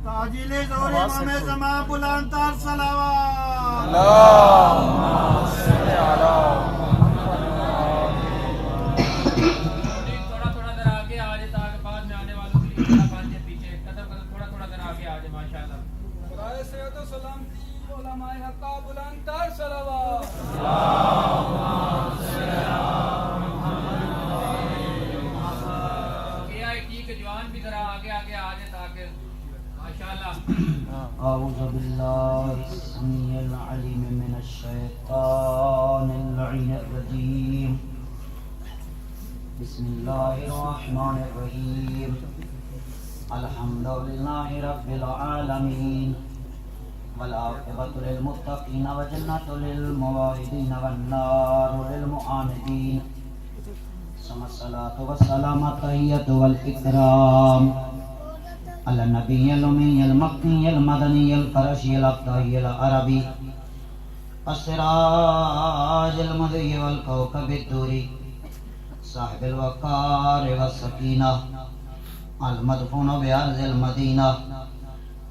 تاجیل ظہور امام زمان بلند تر صلوات اللہم صلی علی تھوڑا تھوڑا ذرا آگے آ جائے تاکہ بعد میں آنے والوں کے لیے تھوڑا بن جائے پیچھے قدم قدم تھوڑا تھوڑا ذرا آگے آ جائے ماشاءاللہ. خدائے سید و سلامتی علماء حقہ بلند تر صلوات جوان بھی ذرا آگے آگے آ جائے تاکہ ماشاءاللہ. اعوذ باللہ السمیع العلیم من الشیطان اللعین الرجیم بسم اللہ الرحمن الرحیم الحمدللہ رب العالمین والعاقبۃ للمتقین وجنۃ للموحدین والنار للمعاندین ثم الصلاۃ والسلام التحیۃ والاکرام علی النبی الأمی المکی المدنی القرشی الابتہی العربی السراج المضی والکوکب الدوری صاحب الوقار والسکینہ المدفون بأرض المدینہ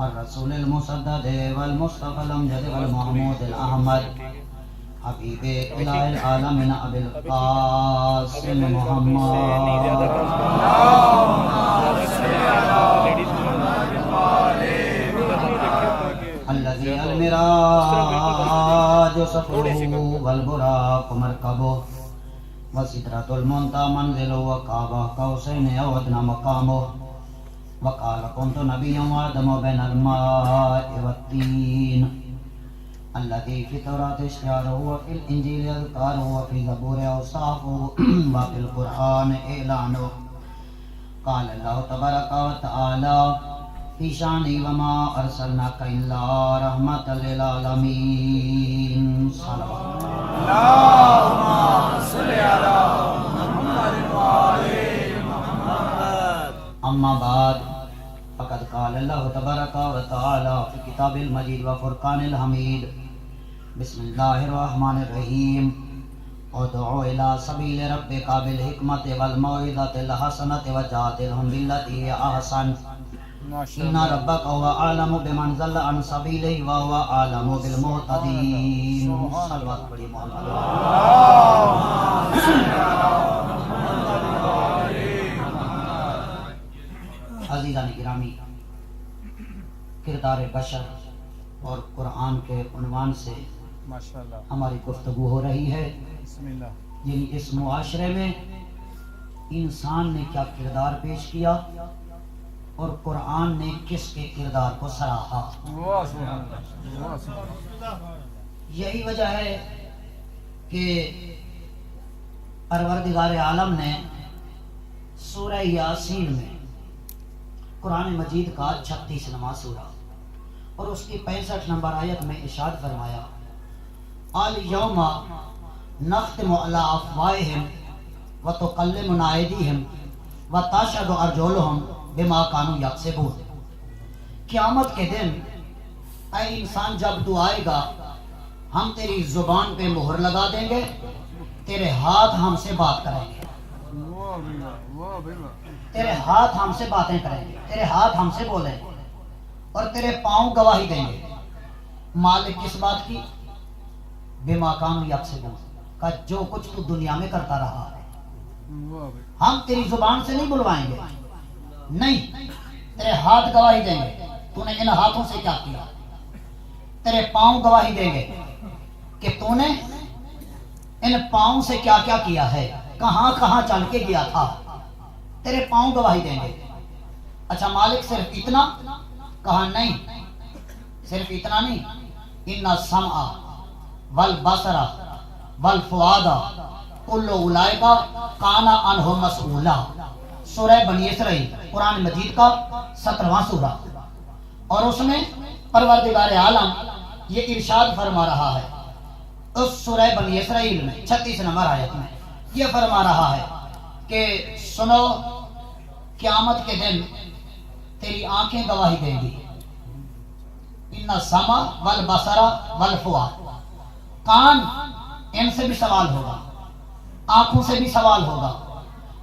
الرسول المسدد والمصطفى الامجد والمحمود الاحمد حبیب الہ العالمین ابی القاسم محمد الذي المراج صفوه والبراق مركبه وسدرة المنتهى منزله وقاب قوسين أو أدنى مقامه وقال كنت نبيا وآدم بين الماء والطين الذي في التوراة اشتهاره وفي الإنجيل يذكره وفي الزبور أوصافه وفي القرآن إعلانه قال الله تبارك وتعالى في شأنه وما أرسلناك إلا رحمة للعالمين صلوات اللہم صلی علی محمد وآل محمد. أما بعد فقد قال الله تبارك وتعالى في كتاب المجيد وفرقان الحميد بسم الله الرحمن الرحيم ادع إلى سبيل ربك بالحكمة والموعظة الحسنة وجادلهم بالتي هي أحسن إن ربك هو أعلم بمن ضل عن سبيله وهو أعلم بالمهتدين صلوات پڑھی محمد عزیزان گرامی، کردار بشر اور قرآن کے عنوان سے ماشاءاللہ ہماری گفتگو ہو رہی ہے. بسم اللہ. یعنی اس معاشرے میں انسان نے کیا کردار پیش کیا اور قرآن نے کس کے کردار کو سراہا. واہ سبحان اللہ. واہ سبحان اللہ. یہی وجہ ہے کہ پروردگار عالم نے سورہ یاسین میں قرآن مجید کا 36واں سورہ اور اس کی 65 نمبر آیت میں ارشاد فرمایا الیوم نختم علی افواہہم وتکلمنا ایدیہم وتشہد ارجلہم بما کانوا یکسبون. قیامت کے دن اے انسان جب تو آئے گا ہم تیری زبان پہ مہر لگا دیں گے، تیرے ہاتھ ہم سے بات کریں گے، واہ بھیا واہ بھیا. تیرے ہاتھ ہم سے باتیں کریں گے، تیرے ہاتھ ہم سے بولیں گے اور تیرے پاؤں گواہی دیں گے. مالک کس بات کی؟ بما کانوا یکسبون، کا جو کچھ تو دنیا میں کرتا رہا ہے. واہ بھیا. ہم تیری زبان سے نہیں بلوائیں گے، نہیں، تیرے ہاتھ گواہی دیں گے تو نے ان ہاتھوں سے کیا کیا. تیرے پاؤں گواہی دیں گے کہ تو نے ان پاؤں سے کیا کیا کیا ہے، کہاں کہاں چل کے گیا تھا. تیرے پاؤں گواہی دیں گے. اچھا مالک صرف اتنا کہا؟ نہیں، صرف اتنا نہیں. ان السمع والبصر والفؤاد کل اولئک کان عنہ مسئولا. سورہ بنی اسرائیل قرآن مجید کا 17واں سورہ، اور اس میں پروردگار عالم یہ ارشاد فرما رہا ہے اس سورہ بنی اسرائیل میں 36 نمبر آیت میں یہ فرما رہا ہے کہ سنو، قیامت کے دن تیری آنکھیں گواہی دیں گی. ان السمع والبصر والفؤاد، کان ان سے بھی سوال ہوگا، آنکھوں سے بھی سوال ہوگا،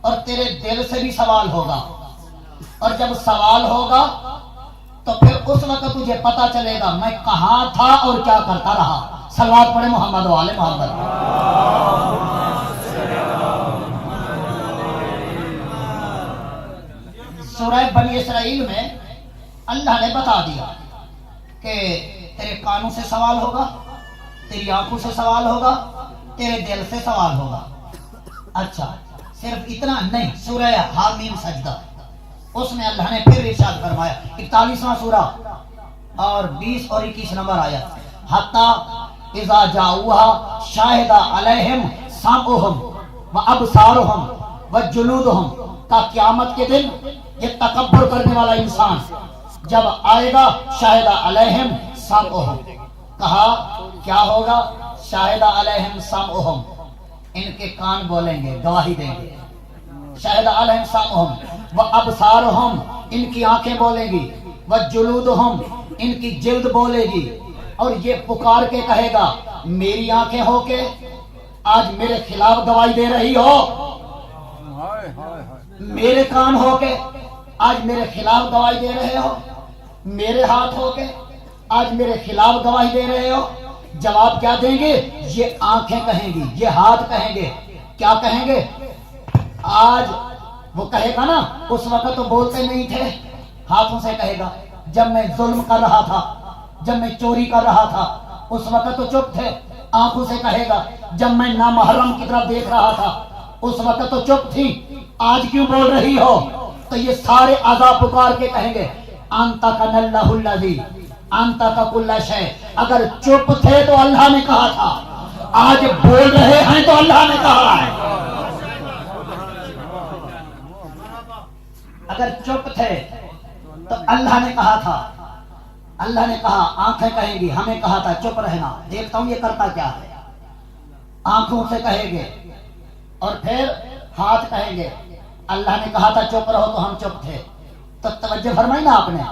اور تیرے دل سے بھی سوال ہوگا، اور جب سوال ہوگا تو پھر اس وقت تجھے پتا چلے گا میں کہاں تھا اور کیا کرتا رہا۔ صلوات پڑھے محمد و آل محمد۔ سورہ بنی اسرائیل میں اللہ نے بتا دیا کہ تیرے کانوں سے سوال ہوگا، تیری آنکھوں سے سوال ہوگا، تیرے دل سے سوال ہوگا۔ اچھا صرف اتنا نہیں، سورہ حامیم سجدہ اس میں اللہ نے پھر ارشاد فرمایا، 41واں سورہ اور 20 اور 21 نمبر آیت، حتی اذا جاؤہا شاہد علیہم سمعہم وابصارہم وجلودہم، کا قیامت کے دن یہ تکبر کرنے والا انسان جب آئے گا شاہد علیہم سمعہم، کہا کیا ہوگا؟ شاہد علیہم سمعہم، ان کے کان بولیں گے، گواہی دیں گے۔ شاہد علیہم سمعہم وابصارہم، ان کی آنکھیں بولیں گی، وجلودہم، ان کی جلد بولے گی، اور یہ پکار کے کہے گا میری آنکھیں ہو کے آج میرے خلاف گواہی دے رہی ہو، میرے کان ہو کے آج میرے خلاف گواہی دے رہے ہو، میرے ہاتھ ہو کے آج میرے خلاف گواہی دے رہے ہو۔ جواب کیا دیں گے؟ یہ آنکھیں کہیں گی، یہ ہاتھ کہیں گے، کیا کہیں گے؟ آج وہ کہے گا نا اس وقت تو بولتے نہیں تھے، ہاتھوں سے کہے گا جب میں ظلم کر رہا تھا، جب میں چوری کر رہا تھا اس وقت تو چپ تھے۔ آنکھوں سے کہے گا جب میں نامحرم کی طرف دیکھ رہا تھا اس وقت تو چپ تھی، آج کیوں بول رہی ہو؟ تو یہ سارے اعضاء پکار کے کہیں گے انت کن اللہ الذی انت کا کل شے، اگر چپ تھے تو اللہ نے کہا تھا، آج بول رہے ہیں تو اللہ نے کہا ہے۔ اگر چپ تھے تو اللہ نے کہا تھا، اللہ نے کہا، آنکھیں کہیں گی ہمیں کہا تھا چپ رہنا، دیکھتا ہوں یہ کرتا کیا ہے۔ آنکھوں سے کہیں گے، اور پھر ہاتھ کہیں گے اللہ نے کہا تھا چپ رہو تو ہم چپ تھے۔ تو توجہ فرمائی نا آپ نے،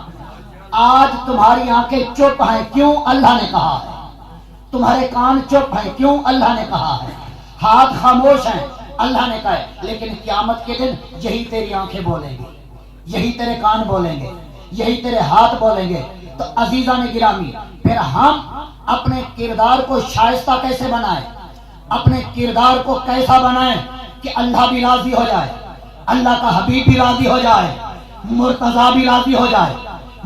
آج تمہاری آنکھیں چپ ہیں، کیوں؟ اللہ نے کہا ہے۔ تمہارے کان چپ ہیں، کیوں؟ اللہ نے کہا ہے۔ ہاتھ خاموش ہیں، اللہ نے کہا ہے۔ لیکن قیامت کے دن یہی تیری آنکھیں بولیں گی، یہی تیرے کان بولیں گے، یہی تیرے ہاتھ بولیں گے۔ تو عزیزان گرامی، پھر ہم اپنے کردار کو شائستہ کیسے بنائیں، اپنے کردار کو کیسا بنائیں کہ اللہ بھی راضی ہو جائے، اللہ کا حبیب بھی راضی ہو جائے، مرتضیٰ بھی راضی ہو جائے،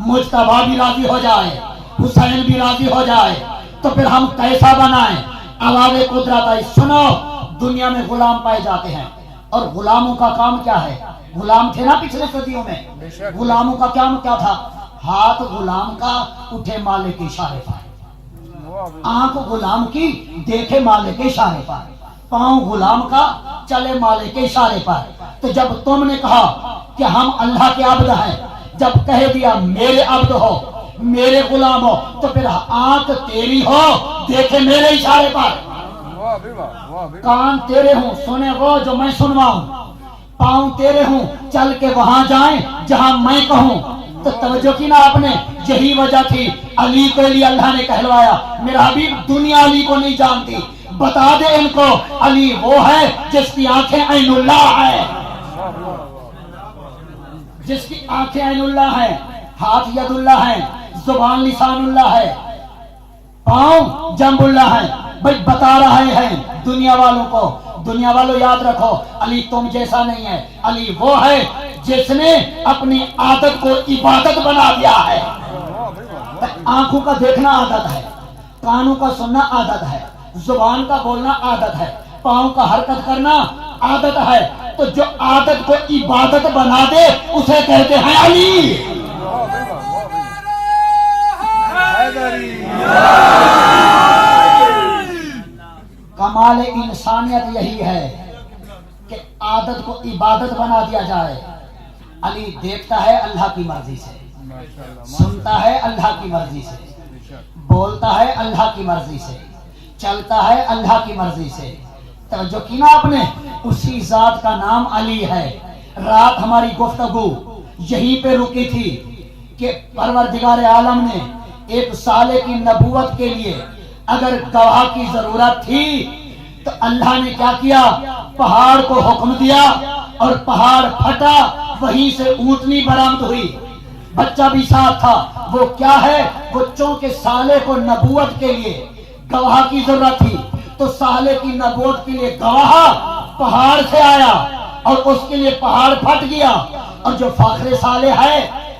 مجتبیٰ بھی راضی ہو جائے، حسین بھی راضی ہو جائے۔ تو پھر ہم کیسا بنائیں؟ آواز قدرت آئی، سنو، دنیا میں غلام پائے جاتے ہیں، اور غلاموں کا کام کیا ہے؟ غلام تھے نا پچھلے صدیوں میں، غلاموں کا کام کیا تھا؟ ہاتھ غلام کا اٹھے مالک کے اشارے پر، آنکھ غلام کی دیکھے مالک کے اشارے پر، پاؤں غلام کا چلے مالک کے اشارے پر۔ تو جب تم نے کہا کہ ہم اللہ کے عبد ہیں، جب کہہ دیا میرے عبد ہو، میرے غلام ہو، تو پھر آنکھ تیری ہو، دیکھے میرے اشارے پر، کان تیرے ہوں، سنے وہ جو میں سنواؤں، پاؤں تیرے ہوں، چل کے وہاں جائیں جہاں میں کہوں۔ تو توجہ کی نا آپ نے، یہی وجہ تھی علی کے لیے اللہ نے کہلوایا میرا حبیب دنیا علی کو نہیں جانتی، بتا دے ان کو علی وہ ہے جس کی آنکھیں عین اللہ ہے، جس کی آنکھیں عین اللہ ہیں، ہاتھ ید اللہ ہیں، زبان لسان اللہ ہے، پاؤں جنب اللہ ہے۔ بھئی بتا رہے ہیں دنیا والوں کو، دنیا والوں یاد رکھو علی تم جیسا نہیں ہے، علی وہ ہے جس نے اپنی عادت کو عبادت بنا دیا ہے۔ آنکھوں کا دیکھنا عادت ہے، کانوں کا سننا عادت ہے، زبان کا بولنا عادت ہے، پاؤں کا حرکت کرنا عادت ہے۔ تو جو عادت کو عبادت بنا دے اسے کہتے ہیں علی۔ کمال انسانیت یہی ہے کہ عادت کو عبادت بنا دیا جائے۔ علی دیکھتا ہے اللہ کی مرضی سے، سنتا ہے اللہ کی مرضی سے، بولتا ہے اللہ کی مرضی سے، چلتا ہے اللہ کی مرضی سے۔ توجہ کی نا آپ نے، اسی ذات کا نام علی ہے۔ رات ہماری گفتگو یہیں پہ رکی تھی کہ پروردگار عالم نے ایک سالے کی نبوت کے لیے اگر گواہ کی ضرورت تھی تو اللہ نے کیا کیا؟ پہاڑ کو حکم دیا اور پہاڑ پھٹا، وہیں سے اونٹنی برآمد ہوئی، بچہ بھی ساتھ تھا۔ وہ کیا ہے؟ وہ چونکہ صالح کو نبوت کے لیے گواہ کی ضرورت تھی، تو صالح کی نبوت کے لیے گواہ پہاڑ سے آیا اور اس کے لیے پہاڑ پھٹ گیا۔ اور جو فخر صالح ہے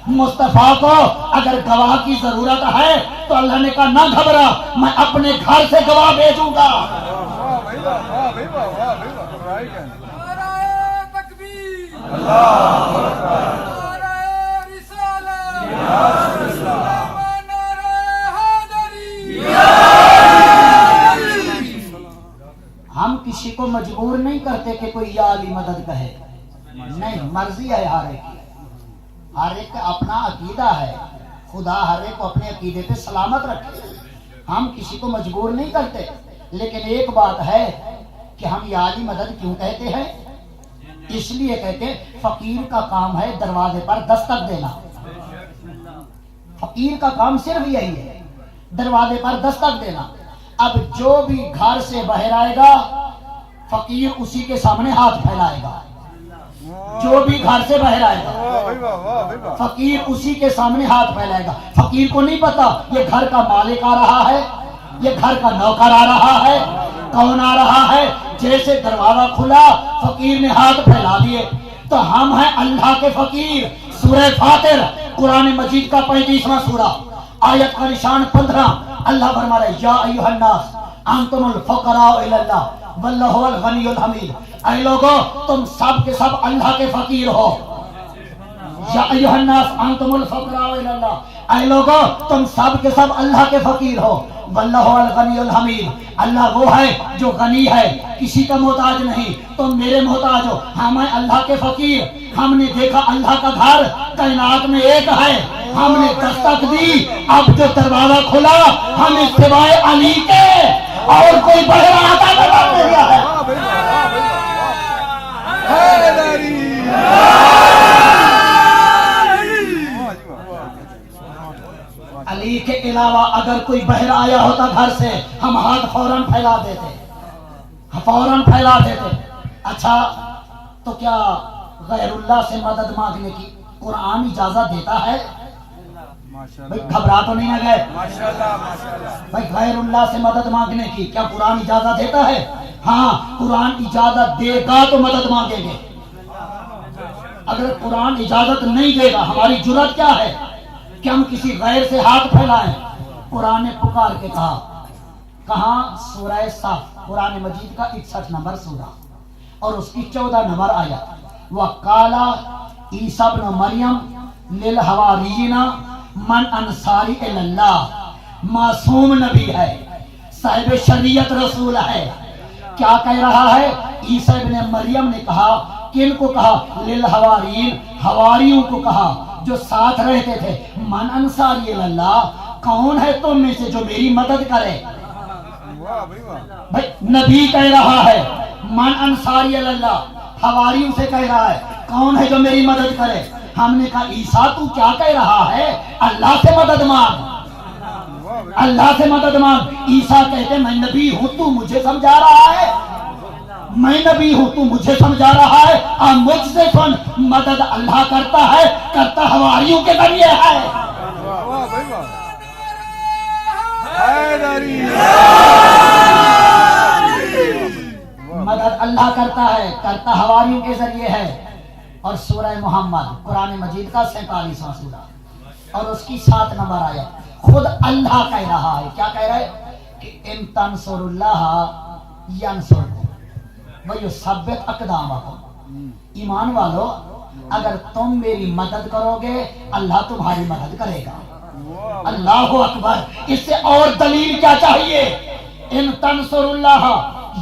مصطفیٰ کو اگر گواہ کی ضرورت ہے تو اللہ نے کہا نہ گھبرا، میں اپنے گھر سے گواہ بھیجوں گا۔ نعرہ تکبیر، نعرہ رسالت، نعرہ حیدری۔ ہم کسی کو مجبور نہیں کرتے کہ کوئی یا علی مدد کہے، نہیں، مرضی ہے ہر ایک کی، ہر ایک کا اپنا عقیدہ ہے، خدا ہر ایک کو اپنے عقیدے پہ سلامت رکھے، ہم کسی کو مجبور نہیں کرتے۔ لیکن ایک بات ہے کہ ہم یا علی مدد کیوں کہتے ہیں؟ اس لیے کہتے فقیر کا کام ہے دروازے پر دستک دینا، فقیر کا کام صرف یہی ہے، دروازے پر دستک دینا۔ اب جو بھی گھر سے باہر آئے گا فقیر اسی کے سامنے ہاتھ پھیلائے گا، جو بھی گھر سے باہر آئے گا فقیر اسی کے سامنے ہاتھ پھیلائے گا۔ فقیر کو نہیں پتا یہ گھر کا مالک آ رہا ہے، یہ گھر کا نوکر آ رہا ہے، کون آ رہا ہے۔ جیسے دروازہ کھلا فقیر نے ہاتھ پھیلا دیے، تو ہم ہیں اللہ کے فقیر۔ سورہ فاطر قرآن مجید کا 35واں سورہ، آیت کا نشان 15، اللہ فرما رہے یا ایھا الناس انتم الفقراء الی اللہ واللہ هو الغنی الحمید۔ اے لوگو تم سب کے سب اللہ کے فقیر ہو، یا ایھا الناس انتم الفقراء الی اللہ، اے لوگو تم سب کے سب اللہ کے فقیر ہو، واللہ هو الغنی الحمید، اللہ وہ ہے جو غنی ہے، کسی کا محتاج نہیں، تم میرے محتاج ہو، ہم ہیں اللہ کے فقیر۔ ہم نے دیکھا اللہ کا گھر کائنات میں ایک ہے، ہم نے دستک دی، اب جو دروازہ کھلا ہمیں سوائے علی کے اور کوئی بڑا آتا نہیں گیا ہے۔ علی کے علاوہ اگر کوئی بہر آیا ہوتا گھر سے ہم ہاتھ فوراً پھیلا دیتے، فوراً پھیلا دیتے۔ اچھا تو کیا غیر اللہ سے مدد مانگنے کی قرآن اجازت دیتا ہے؟ بھائی گھبرا تو نہیں نہ گئے؟ بھائی غیر اللہ سے مدد مانگنے کی کیا قرآن اجازت دیتا ہے؟ ہاں قرآن اجازت دے گا تو مدد مانگیں گے، اگر قرآن اجازت نہیں دے گا ہماری جرات کیا ہے کہ ہم کسی غیر سے ہاتھ پھیلائیں؟ قرآن نے پکار کے کہا، کہاں؟ سورہ صف قرآن مجید کا 61 نمبر سورہ اور اس کی 14 نمبر آیت، وَقَالَ عِیسیٰ ابْنُ مَرْیَم لِلْحَوَارِیِّینَ مَنْ أَنصَارِی إِلَى اللَّہِ، معصوم نبی ہے، صاحب شریعت رسول ہے، کیا کہہ رہا ہے؟ عیسیٰ ابن مریم نے کہا، کن کو کہا؟ للحواریین، حواریوں کو کہا جو ساتھ رہتے تھے، من انصاری اللہ، کون ہے تم میں سے جو میری مدد کرے؟ بھائی نبی کہہ رہا ہے من انصاری اللہ، حواریوں سے کہہ رہا ہے کون ہے جو میری مدد کرے؟ ہم نے کہا عیسیٰ تو کیا کہہ رہا ہے؟ اللہ سے مدد مانگ، اللہ سے مدد مانگ۔ عیسیٰ کہتے میں نبی ہوں تو مجھے سمجھا رہا ہے، میں نبی ہوں تو مجھے سمجھا رہا ہے، آپ مجھ سے سن، مدد اللہ کرتا ہے، کرتا حواریوں کے ذریعے ہے۔ مدد اللہ کرتا ہے، کرتا حواریوں کے ذریعے ہے۔ اور سورہ محمد قرآن مجید کا 47واں سورہ اور اس کی 7 نمبر آیت، خود اللہ کہہ رہا ہے، کیا کہہ رہا ہے؟ کہ ان تنصر اللہ ینصرکم ویثبت اقدامکم، ایمان والو اگر تم میری مدد کرو گے اللہ تمہاری مدد کرے گا۔ اللہ اکبر، اس سے اور دلیل کیا چاہیے؟ ان تنصر اللہ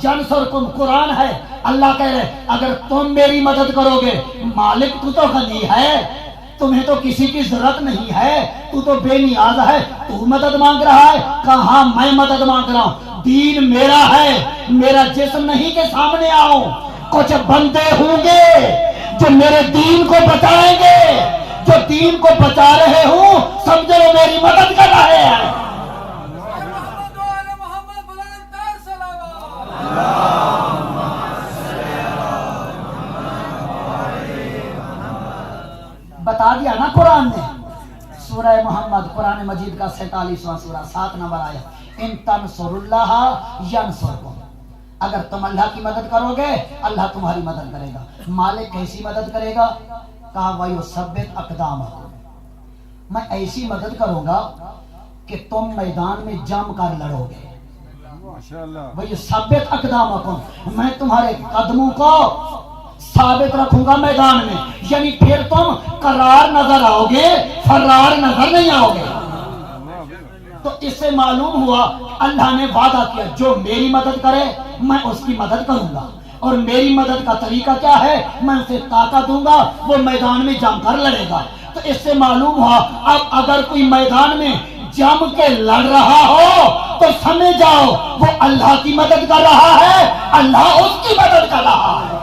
ینصرکم قرآن ہے، اللہ کہہ رہے اگر تم میری مدد کرو گے، مالک تو غنی ہے، تمہیں تو کسی کی ضرورت نہیں ہے، تو بے نیاز ہے، تو مدد مانگ رہا ہے؟ کہاں میں مدد مانگ رہا ہوں، دین میرا ہے، میرا جسم نہیں کہ سامنے آؤں، کچھ بندے ہوں گے جو میرے دین کو بچائیں گے، جو دین کو بچا رہے ہوں سمجھو وہ میری مدد کر رہے ہیں۔ نا قرآن نے، سورہ محمد قرآن مجید کا 47واں سورہ 7 نمبر آیا، ان تنصر اللہ ینصرکم، اگر تم اللہ کی مدد کرو گے اللہ تمہاری مدد کرے گا۔ مالک کیسی مدد کرے گا؟ کہا وَيُثَبِّتْ أَقْدَامَكُمْ، میں ایسی مدد کروں گا کہ تم میدان میں جم کر لڑو گے۔ وَيُثَبِّتْ أَقْدَامَكُمْ، میں تمہارے قدموں کو ثابت رکھوں گا میدان میں، یعنی پھر تم قرار نظر آؤ گے، فرار نظر نہیں آؤ گے۔ تو اس سے معلوم ہوا اللہ نے وعدہ کیا جو میری مدد کرے میں اس کی مدد کروں گا، اور میری مدد کا طریقہ کیا ہے؟ میں اسے طاقت دوں گا، وہ میدان میں جم کر لڑے گا۔ تو اس سے معلوم ہوا اب اگر کوئی میدان میں جم کے لڑ رہا ہو تو سمجھ جاؤ وہ اللہ کی مدد کر رہا ہے، اللہ اس کی مدد کر رہا ہے۔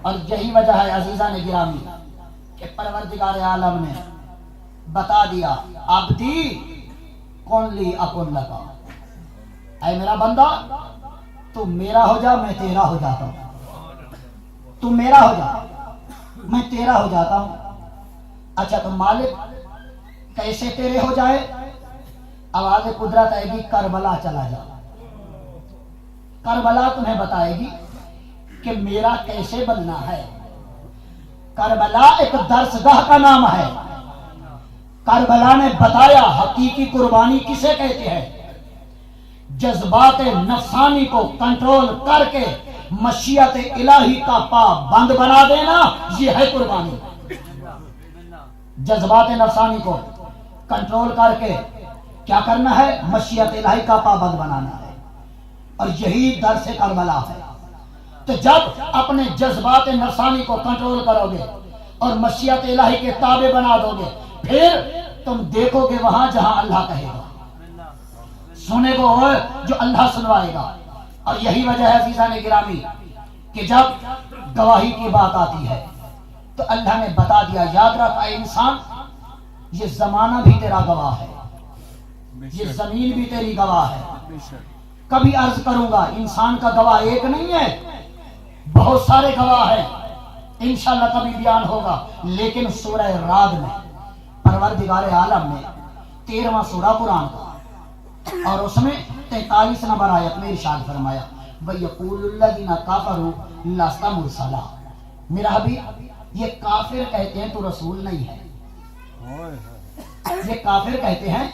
اور یہی وجہ ہے عزیزان گرامی کہ پروردگار عالم نے بتا دیا عبدی کن لی اکن لکا، اے میرا بندہ تو میرا ہو جا میں تیرا ہو جاتا ہوں، تو میرا ہو جا میں تیرا ہو جاتا ہوں۔ اچھا تو مالک کیسے تیرے ہو جائے؟ آواز قدرت آئے گی کربلا چلا جا، کربلا تمہیں بتائے گی کہ میرا کیسے بننا ہے۔ کربلا ایک درسگاہ کا نام ہے، کربلا نے بتایا حقیقی قربانی کسے کہتے ہیں، جذبات نفسانی کو کنٹرول کر کے مشیت الہی کا پابند بنا دینا، یہ ہے قربانی۔ جذبات نفسانی کو کنٹرول کر کے کیا کرنا ہے؟ مشیت الہی کا پابند بنانا ہے، اور یہی درس کربلا ہے۔ تو جب اپنے جذبات نفسانی کو کنٹرول کرو گے اور مشیت الہی کے تابع بنا دو گے، پھر تم دیکھو گے وہاں جہاں اللہ کہے گا، سنے گو جو اللہ سنوائے گا۔ اور یہی وجہ ہے عزیزان گرامی کہ جب گواہی کی بات آتی ہے تو اللہ نے بتا دیا یاد رکھ اے انسان یہ زمانہ بھی تیرا گواہ ہے، یہ زمین بھی تیری گواہ ہے۔ کبھی عرض کروں گا انسان کا گواہ ایک نہیں ہے، بہت سارے گواہ ہیں، انشاءاللہ کبھی بیان ہوگا۔ لیکن سورہ رعد میں پروردگار عالم نے 13واں سورہ قرآن کا اور اس میں 43 نمبر آیت میں ارشاد فرمایا وَيَقُولُ الَّذِينَ كَفَرُوا لَسْتَ مُرْسَلًا، میرا حبیب یہ کافر کہتے ہیں تو رسول نہیں ہے، یہ کافر کہتے ہیں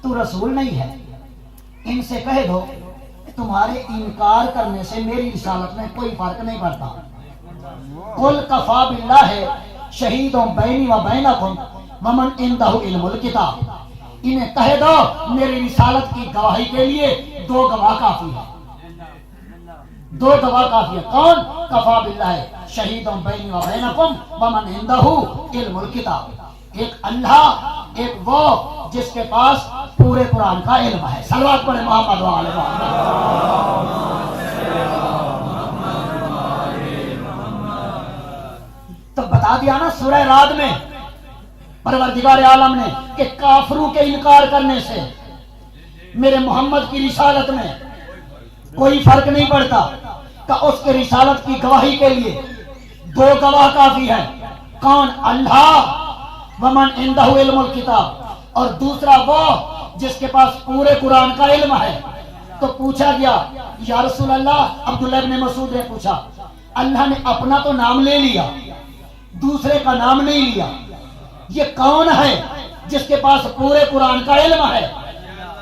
تو رسول نہیں ہے، ان سے کہہ دو تمہارے انکار کرنے سے میری رسالت میں کوئی فرق نہیں پڑتا۔ قُلْ كَفَى بِاللَّهِ شَهِيدٌ بَيْنِي وَبَيْنَكُمْ وَمَنْ عِندَهُ عِلْمُ الْكِتَابِ، انہیں کہہ دو میری رسالت کی گواہی کے لیے 2 گواہ کافی ہے، 2 گواہ کافی ہے۔ کون؟ کفا باللہ شہیدٌ بینی و بینکم ومن عندہ علم الکتاب، ایک اللہ، ایک وہ جس کے پاس پورے قرآن کا علم ہے۔ صلوات پڑھیں محمد و آل محمد۔ تو بتا دیا نا سورہ رعد میں پروردگار عالم نے کہ کافروں کے انکار کرنے سے میرے محمد کی رسالت میں کوئی فرق نہیں پڑتا، کہ اس کے رسالت کی گواہی کے لیے 2 گواہ کافی ہیں۔ کون؟ اللہ، ومن عندہ علم الکتاب، اور دوسرا وہ جس کے پاس پورے قرآن کا علم ہے۔ تو پوچھا گیا یا رسول اللہ، عبداللہ ابن مسعود نے پوچھا اللہ نے اپنا تو نام لے لیا، دوسرے کا نام نہیں لیا، یہ کون ہے جس کے پاس پورے قرآن کا علم ہے؟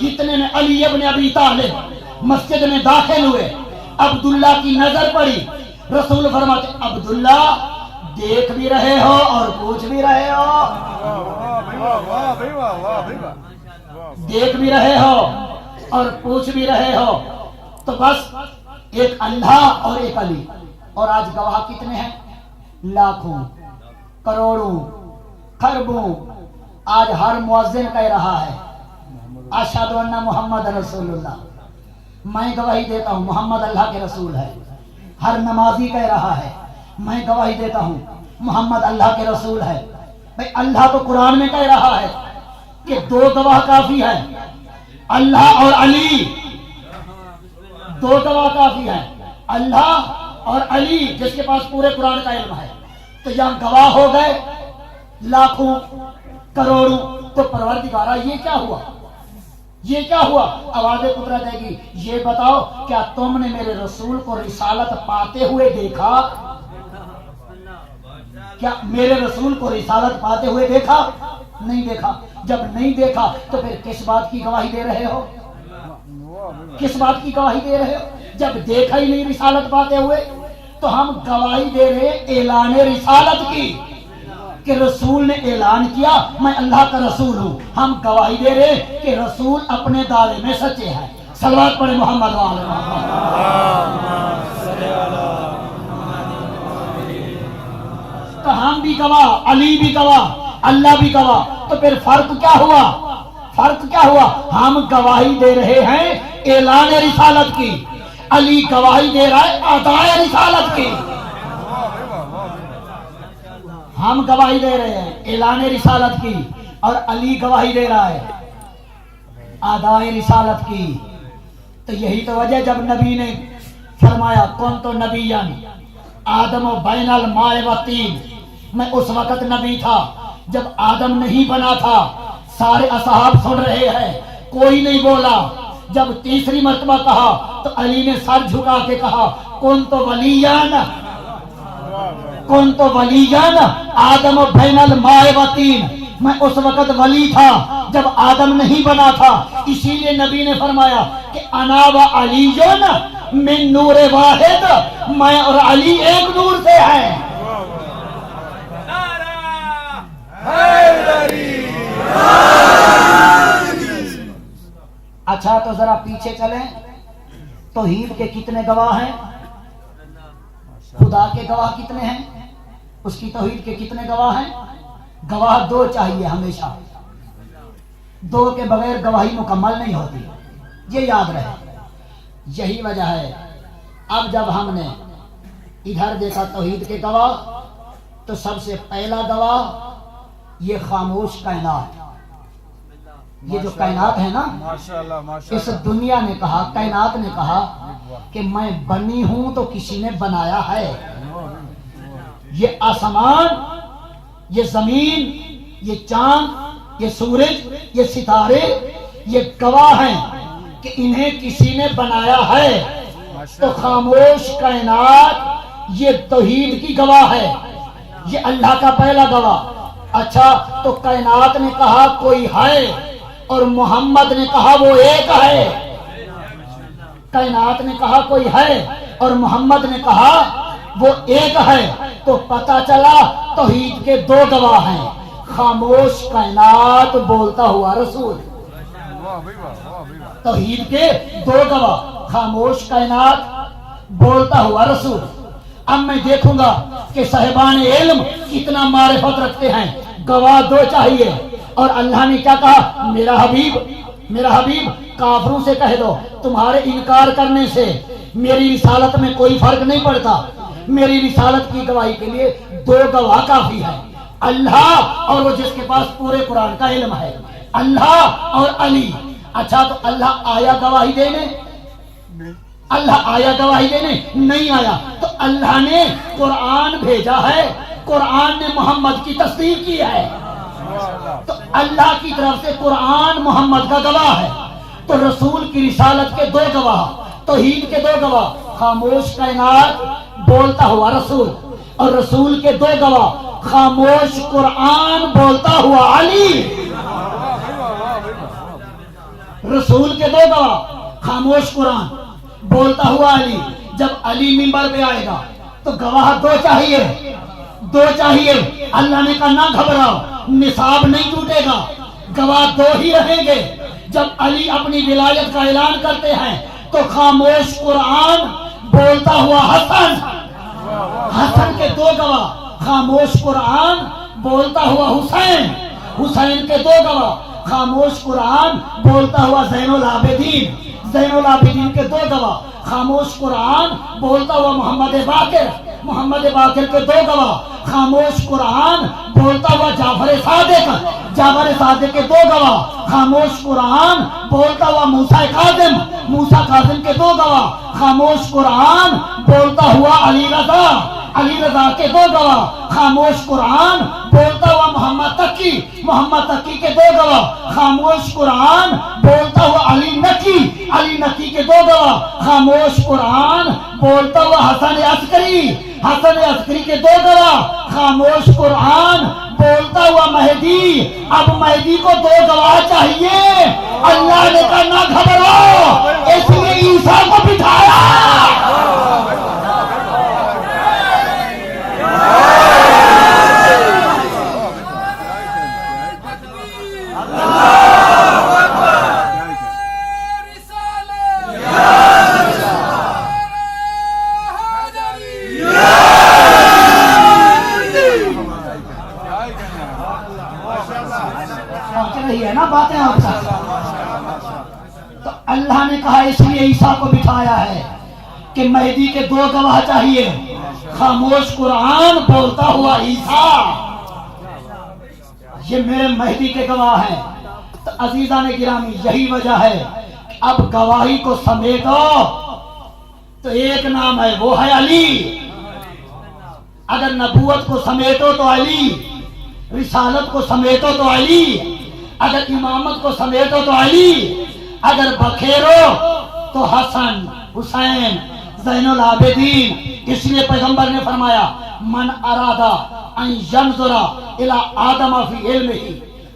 اتنے میں علی ابن ابی طالب مسجد میں داخل ہوئے، عبداللہ کی نظر پڑی، رسول فرماتے عبداللہ دیکھ بھی رہے ہو اور پوچھ بھی رہے ہو، دیکھ بھی رہے ہو اور پوچھ بھی رہے ہو۔ تو بس ایک اللہ اور ایک علی، اور آج گواہ کتنے ہیں؟ لاکھوں، کروڑوں، خربوں۔ آج ہر مؤذن کہہ رہا ہے اشہد ان محمد رسول اللہ، میں گواہی دیتا ہوں محمد اللہ کے رسول ہے۔ ہر نمازی کہہ رہا ہے میں گواہی دیتا ہوں محمد اللہ کے رسول ہے۔ بھئی اللہ تو قرآن میں کہہ رہا ہے کہ 2 گواہ کافی ہیں، اللہ اور علی، 2 گواہ کافی ہیں، اللہ اور علی جس کے پاس پورے قرآن کا علم ہے۔ تو یہاں گواہ ہو گئے لاکھوں کروڑوں، تو پروردگارہ یہ کیا ہوا، یہ کیا ہوا؟ آواز قدرت ہے گی، یہ بتاؤ کیا تم نے میرے رسول کو رسالت پاتے ہوئے دیکھا؟ کیا میرے رسول کو رسالت پاتے ہوئے دیکھا؟ نہیں دیکھا۔ جب نہیں دیکھا تو پھر کس بات کی گواہی دے رہے ہو؟ کس بات کی گواہی دے رہے ہو؟ جب دیکھا ہی نہیں رسالت پاتے ہوئے تو ہم گواہی دے رہے اعلان رسالت کی، کہ رسول نے اعلان کیا میں اللہ کا رسول ہوں، ہم گواہی دے رہے کہ رسول اپنے دعوے میں سچے ہیں۔ صلوات پڑھے محمد وعلی محمد۔ تو ہم بھی گواہ، علی بھی گواہ، اللہ بھی گواہ، تو پھر فرق کیا ہوا؟ فرق کیا ہوا؟ ہم گواہی دے رہے ہیں اعلان رسالت کی، علی گواہی دے رہا ہے ادائے رسالت کی۔ ہم گواہی دے رہے ہیں اعلان رسالت کی اور علی گواہی دے رہا ہے ادائے رسالت کی۔ تو یہی تو وجہ جب نبی نے فرمایا کون تو نبی آدم و بین الماء و تین، میں اس وقت نبی تھا جب آدم نہیں بنا تھا، سارے اصحاب سن رہے ہیں، کوئی نہیں بولا۔ جب تیسری مرتبہ کہا تو علی نے سر جھکا کے کہا کون تو ولیان، کون تو ولیان آدم و بین الماء و تین، میں اس وقت ولی تھا جب آدم نہیں بنا تھا۔ اسی لیے نبی نے فرمایا کہ انا و علی من نور واحد، میں اور علی ایک نور سے ہیں۔ اچھا تو ذرا پیچھے چلیں، توحید کے کتنے گواہ ہیں؟ خدا کے گواہ کتنے ہیں؟ اس کی توحید کے کتنے گواہ ہیں؟ گواہ دو چاہیے ہمیشہ، دو کے بغیر گواہی مکمل نہیں ہوتی، یہ یاد رہے۔ یہی وجہ ہے اب جب ہم نے ادھر دیکھا توحید کے گواہ، تو سب سے پہلا گواہ یہ خاموش کائنات، یہ جو کائنات ہے نا، اس دنیا نے کہا، کائنات نے کہا کہ میں بنی ہوں تو کسی نے بنایا ہے۔ یہ آسمان، یہ زمین، یہ چاند، یہ سورج، یہ ستارے، یہ گواہ ہیں کہ انہیں کسی نے بنایا ہے۔ تو خاموش کائنات یہ توحید کی گواہ ہے، یہ اللہ کا پہلا گواہ۔ اچھا تو کائنات نے کہا کوئی ہے اور محمد نے کہا وہ ایک ہے۔ کائنات نے کہا کوئی ہے اور محمد نے کہا وہ ایک ہے، تو پتہ چلا توحید کے دو گواہ ہیں، خاموش کائنات بولتا ہوا رسول۔ توحید کے دو گواہ، خاموش کائنات بولتا ہوا رسول۔ اب میں دیکھوں گا کہ صاحبان علم کتنا معرفت رکھتے ہیں، گواہ دو چاہیے۔ اور اللہ نے کیا کہا؟ میرا حبیب کافروں سے کہہ دو تمہارے انکار کرنے سے میری رسالت میں کوئی فرق نہیں پڑتا، میری رسالت کی گواہی کے لیے دو گواہ کافی ہے، اللہ اور وہ جس کے پاس پورے قرآن کا علم ہے، اللہ اور علی۔ اچھا تو اللہ آیا گواہی دینے؟ اللہ آیا گواہی دینے؟ نہیں آیا۔ تو اللہ نے قرآن بھیجا ہے، قرآن نے محمد کی تصدیق کی ہے، تو اللہ کی طرف سے قرآن محمد کا گواہ ہے۔ تو رسول کی رسالت کے دو گواہ، توحید کے دو گواہ، خاموش کائنات بولتا ہوا رسول، اور رسول کے دو گواہ، خاموش قرآن بولتا ہوا علی۔ رسول کے دو گواہ، خاموش قرآن بولتا ہوا علی۔ جب علی منبر پہ آئے گا تو گواہ دو چاہیے، دو چاہیے۔ اللہ نے کہا نہ گھبراؤ، نصاب نہیں ٹوٹے گا، گواہ دو ہی رہیں گے۔ جب علی اپنی ولایت کا اعلان کرتے ہیں تو خاموش قرآن بولتا ہوا حسن، حسن کے دو گواہ، خاموش قرآن بولتا ہوا حسین، حسین کے دو گواہ، خاموش قرآن بولتا ہوا زین العابدین، زین العابدین کے دو گواہ، خاموش قرآن بولتا ہوا محمد باقر، محمد باقر کے دو گواہ، خاموش قرآن بولتا ہوا جعفر صادق، جعفر صادق کے دو گواہ، خاموش قرآن بولتا ہوا موسیٰ کاظم، موسیٰ کاظم کے دو گواہ، خاموش قرآن بولتا ہوا علی رضا، علی رضا کے دو گواہ خاموش قرآن بولتا ہوا محمد تقی، محمد تقی کے دو گواہ خاموش قرآن بولتا ہوا علی نقی، علی نقی کے دو گواہ خاموش قرآن بولتا ہوا حسن عسکری، حسن عسکری کے دو گواہ خاموش قرآن بولتا ہوا مہدی۔ اب مہدی کو دو گواہ چاہیے، اللہ نے کہا نہ گھبراؤ، اس لیے عیسیٰ کو بٹھایا۔ باتیں آپ کا تو اللہ نے کہا اس لیے عیسیٰ کو بٹھایا ہے کہ مہدی کے دو گواہ چاہیے، خاموش قرآن بولتا ہوا عیسیٰ، یہ میرے مہدی کے گواہ ہیں۔ تو عزیزان گرامی یہی وجہ ہے اب گواہی کو سمیٹو تو ایک نام ہے وہ ہے علی، اگر نبوت کو سمیٹو تو علی، رسالت کو سمیٹو تو علی، اگر امامت کو سمیٹو تو علی، اگر بکھیرو تو حسن حسین زین العابدین۔ اس لیے پیغمبر نے فرمایا من ارادہ ان ینظر الی آدم فی علمہ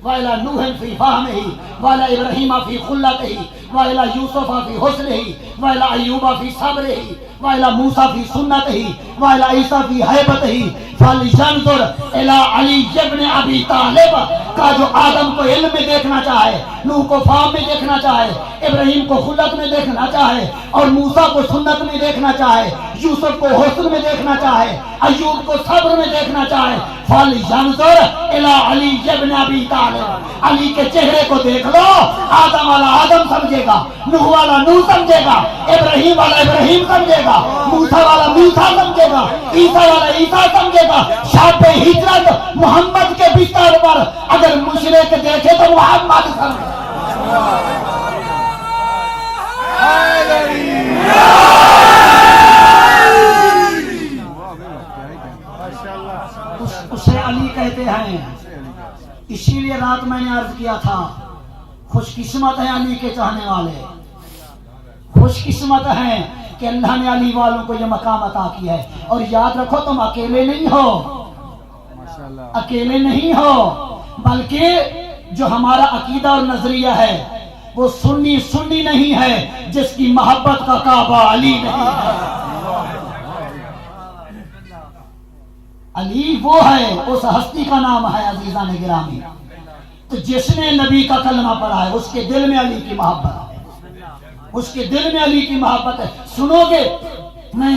وَإِلَى نُوحٍ فِي فَهْمِهِ وَإِلَى إِبْرَاهِيمَ فِي خُلَّتِهِ وَإِلَى يُوسُفَ فِي حُسْنِهِ وَإِلَى أَيُّوبَ فِي صَبْرِهِ وَإِلَى مُوسَى فِي سُنَّتِهِ وَإِلَى عِيسَى فِي هَيْبَتِهِ فَلْيَنظُرْ إِلَى عَلِيِّ بْنِ أَبِي طَالِبٍ کا جو آدم کو علم میں دیکھنا چاہے، نوح کو فام میں دیکھنا چاہے، ابراہیم کو خلت میں دیکھنا چاہے، اور موسیٰ کو سنت میں دیکھنا چاہے، یوسف کو حسن میں دیکھنا چاہے، ایوب کو صبر میں دیکھنا چاہے، فَلْيَنظُرْ إِلَى عَلِيِّ بْنِ أَبِي طَالِبٍ، علی کے چہرے کو دیکھ لو، آدم والا آدم سمجھے گا، نوح والا نوح سمجھے گا، ابراہیم والا ابراہیم سمجھے گا، موسیٰ والا موسیٰ سمجھے گا، عیسیٰ والا عیسیٰ سمجھے گا۔ شاب ہجرت محمد کے بستر پر اگر مشرک دیکھے تو محمد سمجھے۔ اسے علی کہتے ہیں، اسی لیے رات میں نے عرض کیا تھا خوش قسمت ہیں علی کے چاہنے والے، خوش قسمت ہیں کہ اللہ نے علی والوں کو یہ مقام عطا کیا ہے۔ اور یاد رکھو تم اکیلے نہیں ہو، اکیلے نہیں ہو، بلکہ جو ہمارا عقیدہ اور نظریہ ہے وہ سنی سنی نہیں ہے جس کی محبت کا کعبہ علی نہیں ہے۔ علی وہ ہے، اس ہستی کا نام ہے عزیزان گرامی، تو جس نے نبی کا کلمہ پڑھا ہے اس کے دل میں علی کی محبت ہے، اس کے دل میں علی کی محبت ہے۔ سنو گے، میں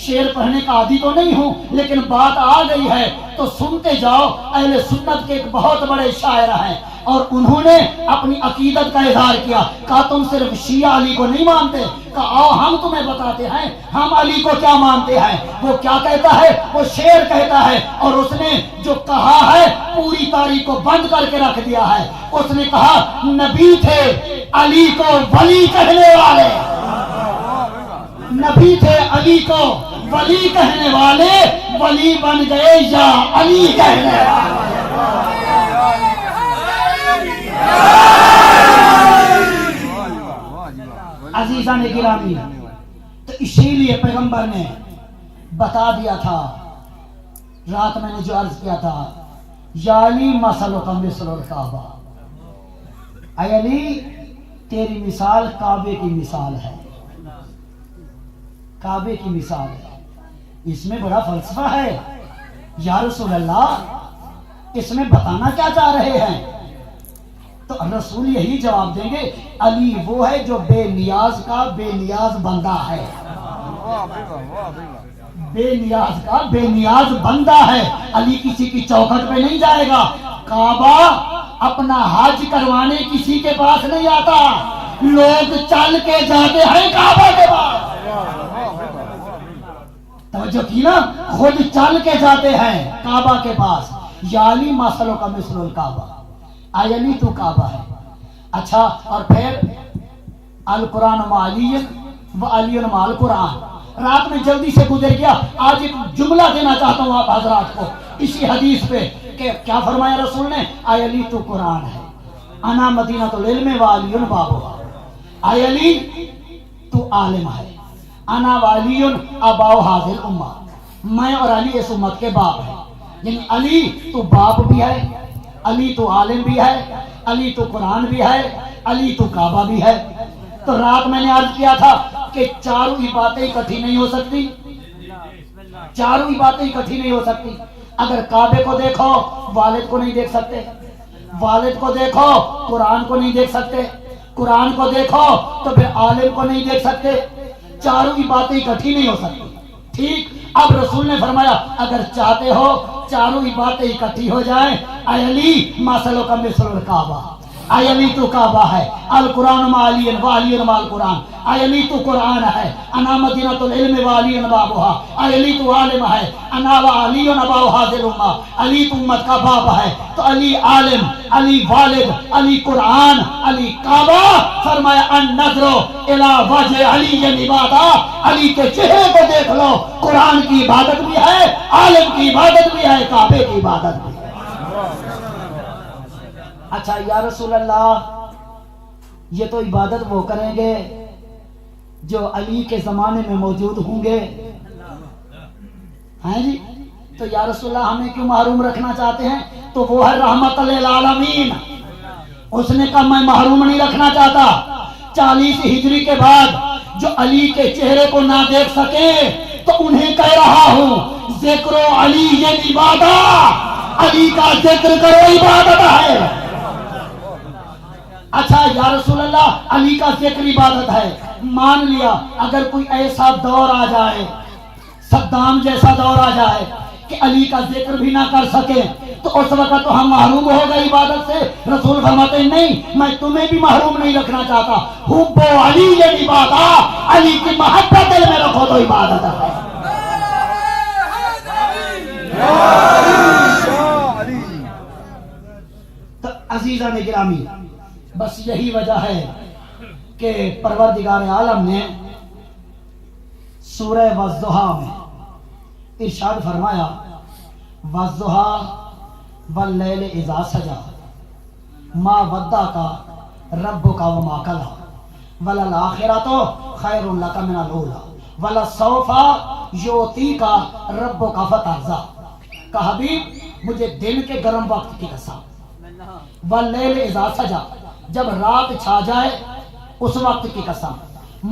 شعر پڑھنے کا عادی تو نہیں ہوں لیکن بات آ گئی ہے تو سنتے جاؤ۔ اہل سنت کے ایک بہت بڑے شاعر ہیں اور انہوں نے اپنی عقیدت کا اظہار کیا، کہا تم صرف شیعہ علی کو نہیں مانتے، کہا آؤ ہم تمہیں بتاتے ہیں ہم علی کو کیا مانتے ہیں۔ وہ کیا کہتا ہے؟ وہ شعر کہتا ہے، اور اس نے جو کہا ہے پوری تاریخ کو بند کر کے رکھ دیا ہے۔ اس نے کہا نبی تھے علی کو ولی کہنے والے، نبی تھے علی کو ولی کہنے والے، ولی بن گئے یا علی کہنے والے۔ عزیزان گرامی، تو اسی لیے پیغمبر نے بتا دیا تھا، رات میں نے جو عرض کیا تھا یا علی مثلک مثل الکعبہ، اے علی تیری مثال کعبے کی مثال ہے، کعبے کی مثال ہے۔ اس میں بڑا فلسفہ ہے یا رسول اللہ، اس میں بتانا کیا چاہ رہے ہیں؟ تو رسول یہی جواب دیں گے علی وہ ہے جو بے نیاز کا بے نیاز بندہ ہے، بے نیاز کا بے نیاز بندہ ہے۔ علی کسی کی چوکھٹ پہ نہیں جائے گا، کعبہ اپنا حج کروانے کسی کے پاس نہیں آتا، لوگ چل کے جاتے ہیں کعبہ کے پاس، توجہ کی نا، خود چل کے جاتے ہیں کعبہ کے پاس۔ یا علی مثلوں کا مثل الکعبہ، اے علی تو کعبہ ہے۔ اچھا، اور پھر القرآن مع علی و علی مع القرآن، رات میں جلدی سے گزر گیا. آج ایک جملہ دینا چاہتا ہوں آپ حضرات کو اسی حدیث پہ کہ کیا فرمایا رسول نے, اے علی تو قرآن ہے, انا مدینۃ العلم وعلی بابھا. اے علی تو عالم ہے, انا وعلی ابا ھذہ الامہ, میں اور علی اس امت کے باپ ہیں. یعنی علی تو باپ بھی ہے, علی تو عالم بھی ہے, علی تو قرآن بھی ہے, علی تو کعبہ بھی ہے. تو رات میں نے عرض کیا تھا کہ چاروں ہی باتیں اکٹھی نہیں ہو سکتی, چاروں ہی باتیں اکٹھی نہیں ہو سکتی. اگر کعبے کو دیکھو والد کو نہیں دیکھ سکتے, والد کو دیکھو قرآن کو نہیں دیکھ سکتے, قرآن کو دیکھو تو پھر عالم کو نہیں دیکھ سکتے. چاروں کی باتیں اکٹھی نہیں ہو سکتی. ٹھیک, اب رسول نے فرمایا اگر چاہتے ہو چاروں ہی باتیں اکٹھی ہو جائیں, اے علی مثلو کا مثل الکعبہ, اے علی تو کعبہ ہے, القرآن مع علی وعلی مع القرآن, اے علی تو قرآن ہے, انا مدینۃ العلم وعلی بابھا, اے علی تو عالم ہے, انا وعلی ابا ھذہ الامہ, علی تو امت کا باپ ہے. تو علی عالم, علی والد, علی قرآن, علی کعبہ. فرمایا النظر الی وجہ علی عبادہ, علی کے چہرے کو دیکھ لو, قرآن کی عبادت بھی ہے, عالم کی عبادت بھی ہے, کعبے کی عبادت بھی ہے. اچھا یا رسول اللہ, یہ تو عبادت وہ کریں گے جو علی کے زمانے میں موجود ہوں گے, ہیں جی؟ تو یا رسول اللہ ہمیں کیوں محروم رکھنا چاہتے ہیں؟ تو وہ ہے رحمت للعالمین. اس نے کہا میں محروم نہیں رکھنا چاہتا. 40 ہجری کے بعد جو علی کے چہرے کو نہ دیکھ سکے تو انہیں کہہ رہا ہوں ذکر علی عبادہ, علی کا ذکر کرو عبادت ہے. اچھا یا رسول اللہ علی کا ذکر عبادت ہے, مان لیا. اگر کوئی ایسا دور آ جائے, صدام جیسا دور آ جائے کہ علی کا ذکر بھی نہ کر سکے تو اس وقت تو ہم محروم ہو گئے عبادت سے. رسول فرماتے ہیں نہیں, میں تمہیں بھی محروم نہیں رکھنا چاہتا. حب علی عبادہ, علی کی محبت دل میں رکھو تو عبادت ہے. تو عزیزان گرامی, بس یہی وجہ ہے کہ پروردگار عالم نے سورہ والضحیٰ میں ارشاد فرمایا والضحیٰ واللیل اذا سجا ما ودعک ربک وما قلی وللآخرۃ خیر لک من الاولی ولسوف یعطیک ربک فترضی. کہ حبیب مجھے دن کے گرم وقت کی قسم, واللیل اذا سجا جب رات چھا جائے اس وقت کی قسم,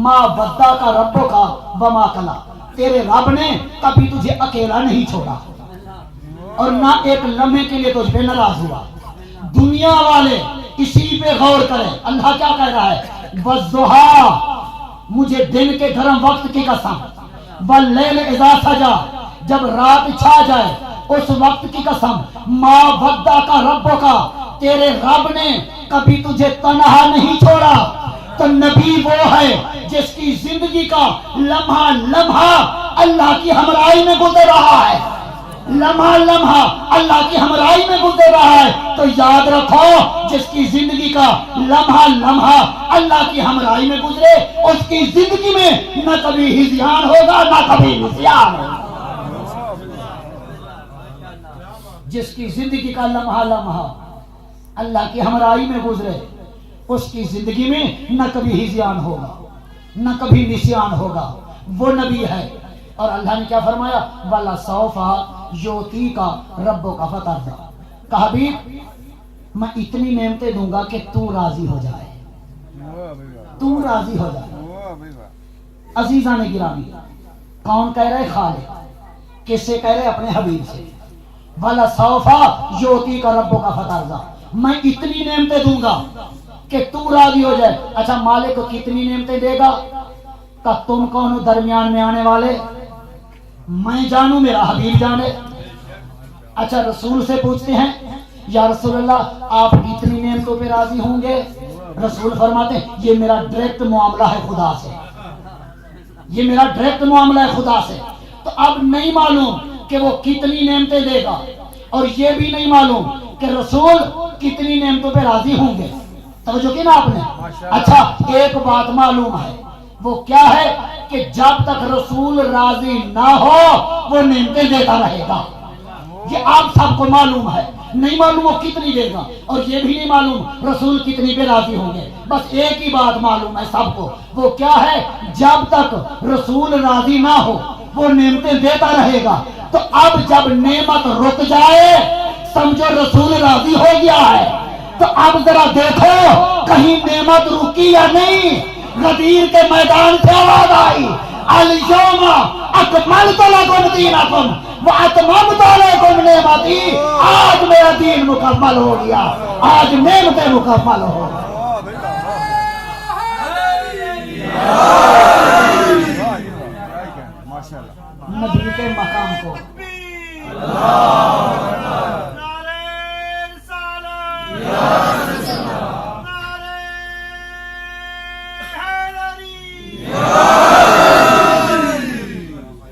ما ودعک ربک وما قلی, تیرے رب نے کبھی تجھے اکیلا نہیں چھوڑا اور نہ ایک لمحے کے لیے تجھ پہ ناراض ہوا. دنیا والے اسی پہ غور کریں. اللہ کیا کہہ رہا ہے؟ والضحیٰ, مجھے دن کے گرم وقت کی قسم, واللیل اذا سجا جب رات چھا جائے اس وقت کی قسم, ما ودعک ربک, تیرے رب نے کبھی تجھے تنہا نہیں چھوڑا. تو نبی وہ ہے جس کی زندگی کا لمحہ لمحہ اللہ کی ہمراہی میں گزر رہا ہے, لمحہ لمحہ اللہ کی ہمراہی میں گزر رہا ہے. تو یاد رکھو جس کی زندگی کا لمحہ لمحہ اللہ کی ہمراہی میں گزرے اس کی زندگی میں نہ کبھی ہذیان ہوگا نہ کبھی نسیان ہوگا. جس کی زندگی کا لمحہ لمحہ اللہ کی ہمراہی میں گزرے اس کی زندگی میں نہ کبھی ہذیان ہوگا نہ کبھی نسیان ہوگا. وہ نبی ہے. اور اللہ نے کیا فرمایا؟ وَلَسَوْفَ یُعْطِیکَ رَبُّکَ فَتَرْضَیٰ. کہ حبیب میں اتنی نعمتیں دوں گا کہ تو راضی ہو جائے, تو راضی ہو جائے. عزیزان گرامی, کون کہہ رہے؟ خالق. کس سے کہہ رہے؟ اپنے حبیب سے. وَلَسَوْفَ یُعْطِیکَ رَبُّکَ فَتَرْضَیٰ, میں اتنی نعمتیں دوں گا کہ تو راضی ہو جائے. اچھا مالک کو کتنی نعمتیں دے گا؟ کہ تم کون ہو درمیان میں آنے والے؟ میں جانوں, میرا حبیب جانے. اچھا رسول سے پوچھتے ہیں یا رسول اللہ آپ اتنی نعمتوں پہ راضی ہوں گے؟ رسول فرماتے ہیں یہ میرا ڈائریکٹ معاملہ ہے خدا سے, یہ میرا ڈائریکٹ معاملہ ہے خدا سے. تو اب نہیں معلوم کہ وہ کتنی نعمتیں دے گا, اور یہ بھی نہیں معلوم کہ رسول کتنی نعمتوں پہ راضی ہوں گے. توجہ کی نا آپ نے. اچھا ایک بات معلوم ہے, وہ کیا ہے کہ جب تک رسول راضی نہ ہو وہ نعمتیں دیتا رہے گا. یہ آپ سب کو معلوم ہے. نہیں معلوم وہ کتنی دے گا، اور یہ بھی نہیں معلوم رسول کتنی پہ راضی ہوں گے. بس ایک ہی بات معلوم ہے سب کو، وہ کیا ہے؟ جب تک رسول راضی نہ ہو وہ نعمتیں دیتا رہے گا. تو اب جب نعمت رک جائے سمجھو رسول راضی ہو گیا ہے. تو اب ذرا دیکھو کہیں نعمت رکی یا نہیں. غدیر کے میدان سے آواز آئی الیوم اکملت لکم دینکم واتممت علیکم نعمتی. آج میرا دین مکمل ہو گیا، آج نعمتیں مکمل ہو گئی. نبی کے مقام کو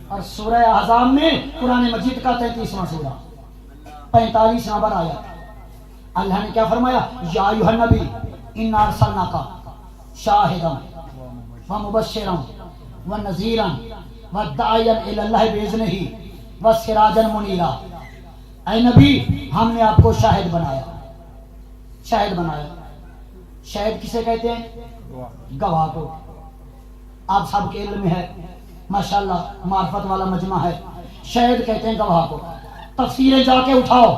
اور سورہ احزاب میں قرآن مجید کا 33واں سورہ 45 نمبر آیا. اللہ نے کیا فرمایا؟ یا ایھا النبی انا ارسلناک شاہدا ومبشرا ونذیرا وداعیا الی اللہ باذنہ وسراجا منیرا. اے نبی ہم نے آپ کو شاہد بنایا. شاہد بنایا، شاہد کسے کہتے ہیں؟ گواہ کو. آپ سب کے علم میں ہے ماشاءاللہ، معرفت والا مجمع ہے. شاہد کہتے ہیں گواہ کو. تفسیریں جا کے اٹھاؤ،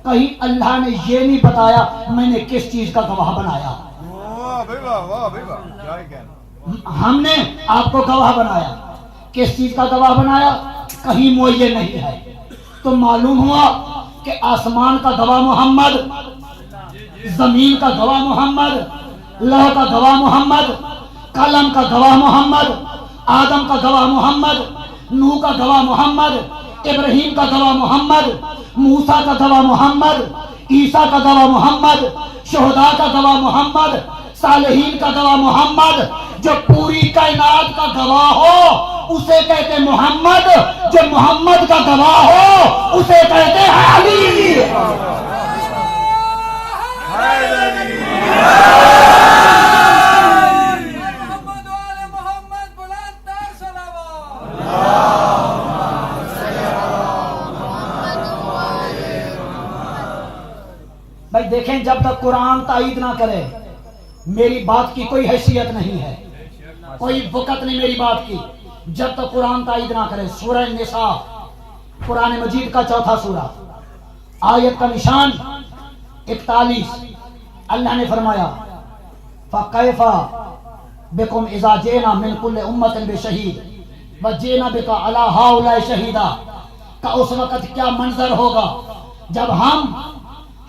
کہیں اللہ نے یہ نہیں بتایا میں نے کس چیز کا گواہ بنایا. ہم نے آپ کو گواہ بنایا. کس چیز کا گواہ بنایا؟ کہیں معین نہیں ہے. تو معلوم ہوا کہ آسمان کا گواہ محمد، زمین کا گواہ محمد، لوح کا گواہ محمد، قلم کا گواہ محمد، آدم کا گواہ محمد، نوح کا گواہ محمد، ابراہیم کا گواہ محمد، موسیٰ کا گواہ محمد، عیسیٰ کا گواہ محمد، شہداء کا گواہ محمد، صالحین کا گواہ محمد. جو پوری کائنات کا گواہ ہو اسے کہتے محمد. جو محمد کا گواہ ہو اسے کہتے ہیں علی. محمد والے محمد بلند تر صلوات. بھائی دیکھیں، جب تک قرآن تائید نہ کرے میری بات کی کوئی حیثیت نہیں ہے، کوئی وقت نہیں میری بات کی جب تک قرآن تائید نہ کرے. سورہ نساء قرآن مجید کا 4تھا سورہ، آیت کا نشان 41. اللہ نے فرمایا فَكَيْفَ بِكُمْ إِذَا جِئْنَا مِنْ كُلِّ أُمَّةٍ بِشَهِيدٍ وَجِئْنَا بِكَ عَلَى هَؤُلَاءِ شَهِيدًا. کہ اس وقت کیا منظر ہوگا جب ہم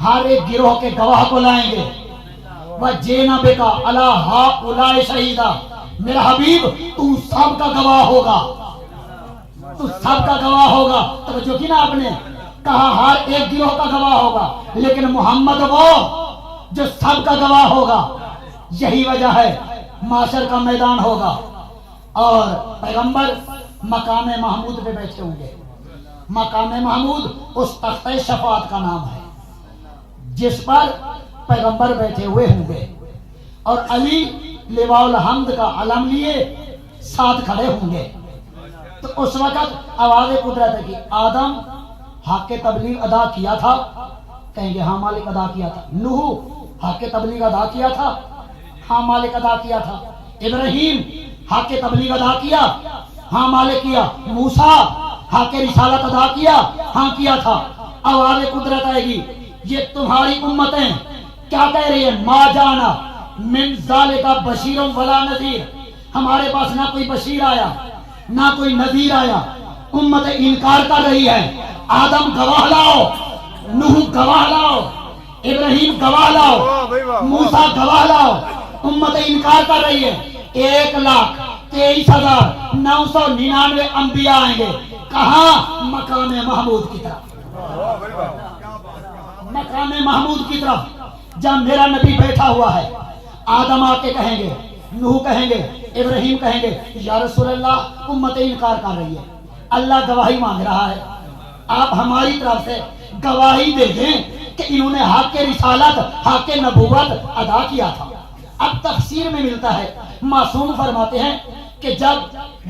ہر ایک گروہ کے گواہ کو لائیں گے. وَجِئْنَا بِكَ عَلَى هَؤُلَاءِ شَهِيدًا. میرا حبیب تو سب کا گواہ ہوگا، تو سب کا گواہ ہوگا. توجہ کی نا آپ نے کہا ہر ایک گروہ کا گواہ ہوگا، لیکن محمد وہ جو سب کا گواہ ہوگا. یہی وجہ ہے معاشر کا میدان ہوگا اور پیغمبر مقام محمود پہ بیٹھے ہوں گے. مقام محمود اس تخت شفاعت کا نام ہے جس پر پیغمبر بیٹھے ہوئے ہوں گے، اور علی لواء الحمد کا علم لیے ساتھ کھڑے ہوں گے. تو اس وقت آواز قدرت ہے کہ آدم حق تبلیغ ادا کیا تھا، کہیں گے ہاں مالک ادا کیا تھا. نوح حق تبلیغ ادا کیا تھا، ہاں مالک ادا کیا تھا. ابراہیم حق تبلیغ ادا کیا، ہاں مالک کیا. موسیٰ حق رسالت ادا کیا، ہاں کیا تھا. آواز قدرت آئے گی یہ تمہاری امتیں کیا کہہ رہی ہے؟ ما جانا من ذالک بشیر ولا نذیر. ہمارے پاس نہ کوئی بشیر آیا نہ کوئی نذیر آیا. امت انکار کر رہی ہے. آدم گواہ لاؤ، نوح گواہ لاؤ، ابراہیم گواہ لاؤ، موسیٰ گواہ لاؤ. امت انکار کر رہی ہے. 1,23,999 انبیاء آئیں گے. کہاں؟ مقام محمود کی طرف. مقام محمود کی طرف جہاں میرا نبی بیٹھا ہوا ہے. آدم آ کے کہیں گے، نوح کہیں گے، ابراہیم کہیں گے یا رسول اللہ امت انکار کر رہی ہے، اللہ گواہی مانگ رہا ہے، آپ ہماری طرف سے گواہی دے دیں کہ انہوں نے حق رسالت حق نبوت ادا کیا تھا. اب تفسیر میں ملتا ہے، معصوم فرماتے ہیں کہ جب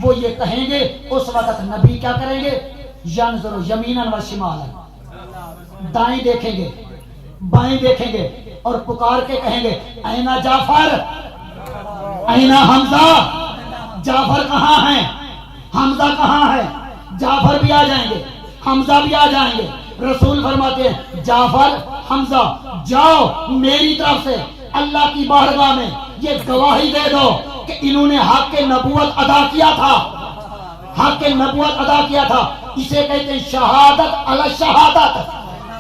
وہ یہ کہیں گے اس وقت نبی کیا کریں گے؟ ینظر یمیناً و شمالاً، دائیں دیکھیں گے بائیں دیکھیں گے اور پکار کے کہیں گے اینا جعفر اینا حمزہ، جعفر کہاں ہے، حمزہ کہاں ہے؟ جعفر بھی آ جائیں گے، حمزہ بھی آ جائیں گے۔ رسول فرماتے ہیں جعفر حمزہ جاؤ میری طرف سے اللہ کی بارگاہ میں یہ گواہی دے دو کہ انہوں نے حق نبوت ادا کیا تھا، حق نبوت ادا کیا تھا۔ اسے کہتے ہیں شہادت علی شہادت۔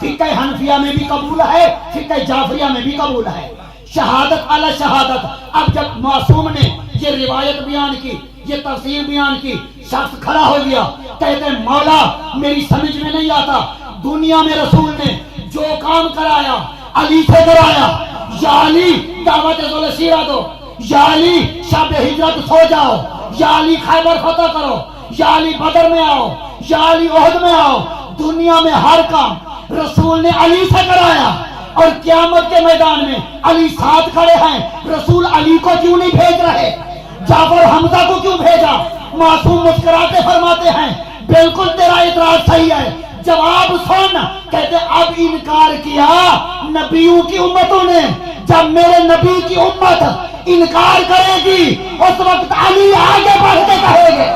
فقہ حنفیہ میں بھی قبول ہے، فقہ جعفریہ میں بھی قبول ہے، شہادت علی شہادت۔ اب جب معصوم نے یہ روایت بیان کی، یہ تفسیر بیان کی، شخص کھڑا ہو گیا کہتے ہیں مولا میری سمجھ میں نہیں آتا، دنیا میں رسول نے جو کام کرایا علی سے کرایا، یا علی دعوت ذوالسیرہ دو، یا علی شب ہجرت سو جاؤ، یا علی خیبر فتح کرو، یا علی بدر میں آؤ، یا علی احد میں آؤ، دنیا میں ہر کام رسول نے علی سے کرایا، اور قیامت کے میدان میں علی ساتھ کھڑے ہیں، رسول علی کو کیوں نہیں بھیج رہے، جعفر حمزہ کو کیوں بھیجا؟ معصوم مسکراتے فرماتے ہیں بالکل تیرا اعتراض صحیح ہے، جواب سن۔ کہتے اب انکار کیا نبیوں کی امتوں نے، جب میرے نبی کی امت انکار کرے گی اس وقت علی آگے بڑھ کے کہے گے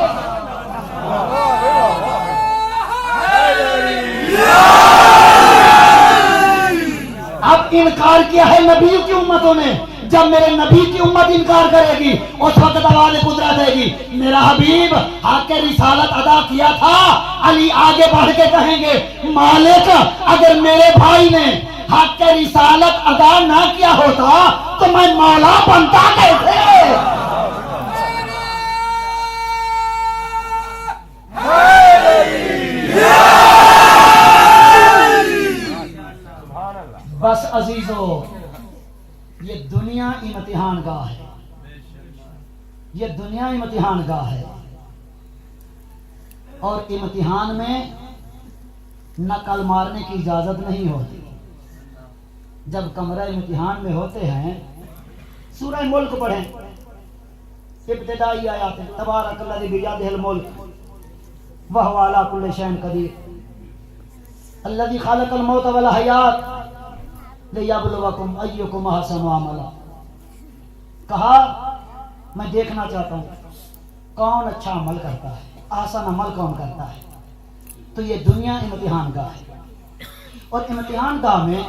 اب انکار کیا ہے نبیوں کی امتوں نے، جب میرے نبی کی امت انکار کرے گی اس وقت آواز قدرت دے گی میرا حبیب حق رسالت ادا کیا تھا، علی آگے بڑھ کے کہیں گے مالک اگر میرے بھائی نے حق رسالت ادا نہ کیا ہوتا تو میں مولا بنتا کیسے؟ بس عزیزو یہ دنیا امتحان گاہ ہے، یہ دنیا امتحان گاہ ہے، اور امتحان میں نقل مارنے کی اجازت نہیں ہوتی۔ جب کمرہ امتحان میں ہوتے ہیں سورہ ملک پڑھیں، ابتدائی آیات ہیں تبارک الذی بیدہ الملک وہو علی کل شیء قدیر الذی خلق الموت والحیات لیبلوکم ایکم احسن عملا۔ کہا میں دیکھنا چاہتا ہوں کون اچھا عمل کرتا ہے، احسن عمل کون کرتا ہے۔ تو یہ دنیا امتحان گاہ ہے، اور امتحان گاہ میں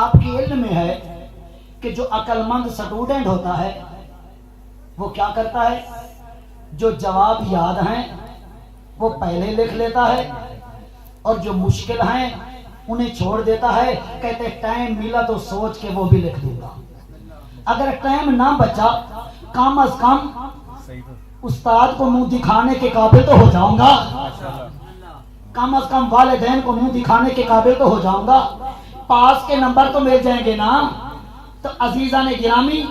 آپ کے علم میں ہے کہ جو عقل مند سٹوڈنٹ ہوتا ہے وہ کیا کرتا ہے، جو جواب یاد ہیں وہ پہلے لکھ لیتا ہے، اور جو مشکل ہیں انہیں چھوڑ دیتا ہے، کہتے ٹائم ملا تو سوچ کے وہ بھی لکھ دوں گا۔ اگر ٹائم نہ بچا کم از کم استاد کو منہ دکھانے کے قابل تو ہو جاؤں گا، کم از کم والدین کو منہ دکھانے کے قابل تو ہو جاؤں گا، پاس کے نمبر تو مل جائیں گے نا۔ تو عزیزان گرامی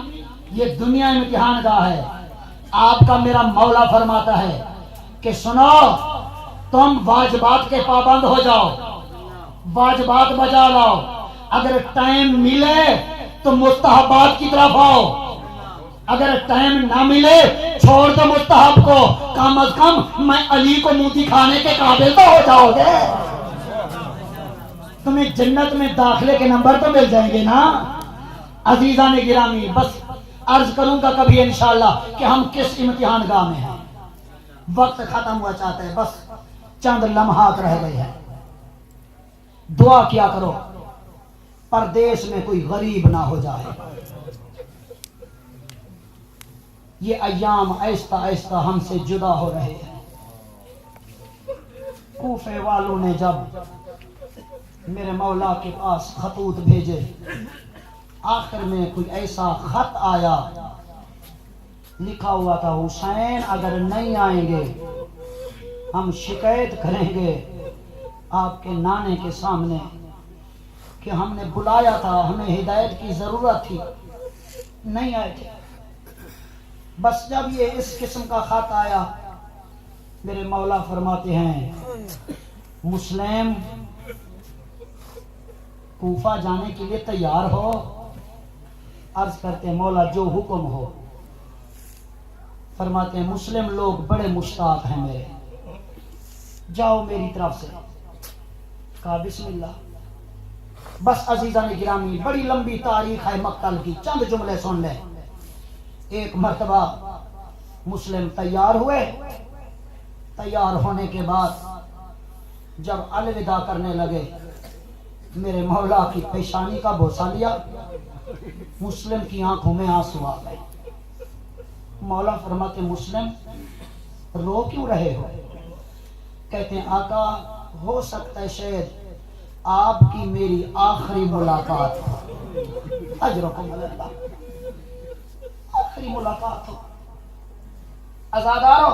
یہ دنیا امتحان گاہ ہے۔ آپ کا میرا مولا فرماتا ہے کہ سنو تم واجبات کے پابند ہو جاؤ، واجبات بجا لاؤ، اگر ٹائم ملے تو مستحبات کی طرف آؤ، اگر ٹائم نہ ملے چھوڑ دو مستحب کو، کم از کم میں علی کو منہ دکھانے کے قابل تو ہو جاؤ گے، تمہیں جنت میں داخلے کے نمبر تو مل جائیں گے نا۔ عزیزان گرامی بس عرض کروں گا کبھی انشاءاللہ کہ ہم کس امتحان گاہ میں ہیں۔ وقت ختم ہوا چاہتا ہے، بس چند لمحات رہ گئے ہیں۔ دعا کیا کرو پردیس میں کوئی غریب نہ ہو جائے۔ یہ ایام آہستہ آہستہ ہم سے جدا ہو رہے ہیں۔ کوفے والوں نے جب میرے مولا کے پاس خطوط بھیجے، آخر میں کوئی ایسا خط آیا، لکھا ہوا تھا حسین اگر نہیں آئیں گے ہم شکایت کریں گے آپ کے نانے کے سامنے کہ ہم نے بلایا تھا، ہمیں ہدایت کی ضرورت تھی، نہیں آئے تھے۔ بس جب یہ اس قسم کا خط آیا میرے مولا فرماتے ہیں مسلم کوفہ جانے کے لیے تیار ہو؟ عرض کرتے مولا جو حکم ہو۔ فرماتے ہیں مسلم لوگ بڑے مشتاق ہیں میرے، جاؤ میری طرف سے۔ کہا بسم اللہ۔ بس عزیزان گرامی، بڑی لمبی تاریخ ہے مقتل کی، چند جملے سن لیں۔ ایک مرتبہ مسلم تیار ہوئے، تیار ہونے کے بعد جب الوداع کرنے لگے، میرے مولا کی پیشانی کا بوسہ لیا، مسلم کی آنکھوں میں آنسو آ گئے۔ مولا فرماتے مسلم رو کیوں رہے ہو؟ کہتے ہیں آقا ہو سکتا ہے شاید آپ کی میری آخری ملاقات ہو، اجرکم اللہ، آخری ملاقات ہو۔ عزادارو